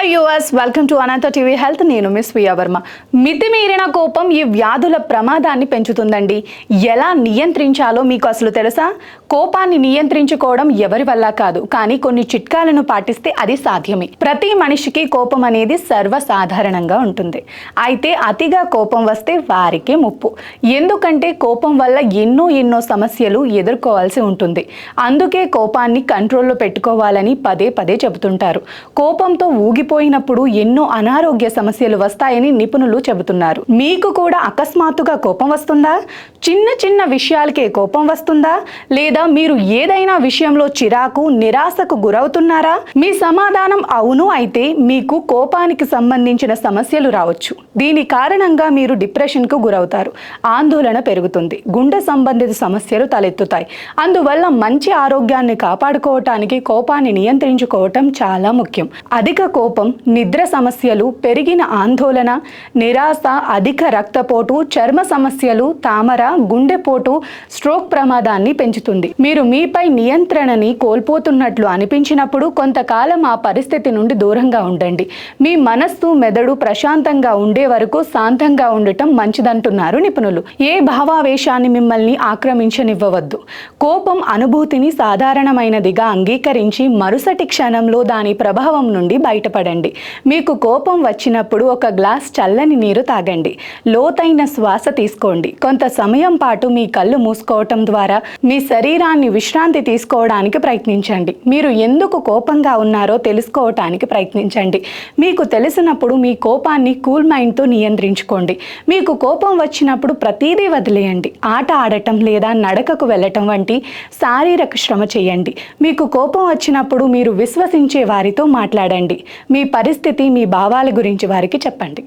Hi yours, welcome to Anantha TV health. నేను miss Priya Varma. మితిమీరిన కోపం ఈ వ్యాధుల ప్రమాదాన్ని పెంచుతుందండి. ఎలా నియంత్రించాలో మీకు అసలు తెలుసా? కోపాన్ని నియంత్రించుకోవడం ఎవరి వల్ల కాదు, కానీ కొన్ని చిట్కాలను పాటిస్తే అది సాధ్యమే. ప్రతి మనిషికి కోపం అనేది సర్వసాధారణంగా ఉంటుంది. అయితే అతిగా కోపం వస్తే వారికే ముప్పు. ఎందుకంటే కోపం వల్ల ఎన్నో సమస్యలు ఎదుర్కోవాల్సి ఉంటుంది. అందుకే కోపాన్ని కంట్రోల్లో పెట్టుకోవాలని పదే పదే చెబుతుంటారు. కోపంతో ఊగిపోయినప్పుడు ఎన్నో అనారోగ్య సమస్యలు వస్తాయని నిపుణులు చెబుతున్నారు. మీకు కూడా అకస్మాత్తుగా కోపం వస్తుందా? చిన్న విషయాలకే కోపం వస్తుందా? లేదా మీరు ఏదైనా విషయంలో చిరాకు, నిరాశకు గురవుతున్నారా? మీ సమాధానం అవును అయితే మీకు కోపానికి సంబంధించిన సమస్యలు రావచ్చు. దీని కారణంగా మీరు డిప్రెషన్కు గురవుతారు, ఆందోళన పెరుగుతుంది, గుండె సంబంధిత సమస్యలు తలెత్తుతాయి. అందువల్ల మంచి ఆరోగ్యాన్ని కాపాడుకోవటానికి కోపాన్ని నియంత్రించుకోవటం చాలా ముఖ్యం. అధిక కోపం, నిద్ర సమస్యలు, పెరిగిన ఆందోళన, నిరాశ, అధిక రక్తపోటు, చర్మ సమస్యలు, తామర, గుండెపోటు, స్ట్రోక్ ప్రమాదాన్ని పెంచుతుంది. మీరు మీపై నియంత్రణని కోల్పోతున్నట్లు అనిపించినప్పుడు కొంతకాలం ఆ పరిస్థితి నుండి దూరంగా ఉండండి. మీ మనస్సు, మెదడు ప్రశాంతంగా ఉండే వరకు శాంతంగా ఉండటం మంచిదంటున్నారు నిపుణులు. ఏ భావావేశాన్ని మిమ్మల్ని ఆక్రమించనివ్వవద్దు. కోపం అనుభూతిని సాధారణమైనదిగా అంగీకరించి మరుసటి క్షణంలో దాని ప్రభావం నుండి బయటపడండి. మీకు కోపం వచ్చినప్పుడు ఒక గ్లాస్ చల్లని నీరు తాగండి. లోతైన శ్వాస తీసుకోండి. కొంత సమయం పాటు మీ కళ్ళు మూసుకోవటం ద్వారా మీ శరీరాన్ని విశ్రాంతి తీసుకోవడానికి ప్రయత్నించండి. మీరు ఎందుకు కోపంగా ఉన్నారో తెలుసుకోవటానికి ప్రయత్నించండి. మీకు తెలిసినప్పుడు మీ కోపాన్ని కూల్ మైండ్తో నియంత్రించుకోండి. మీకు కోపం వచ్చినప్పుడు ప్రతిదీ వదిలేయండి. ఆట ఆడటం లేదా నడకకు వెళ్ళటం వంటి శారీరక శ్రమ చేయండి. మీకు కోపం వచ్చినప్పుడు మీరు విశ్వసించే వారితో మాట్లాడండి. మీ పరిస్థితి, మీ భావాల గురించి వారికి చెప్పండి.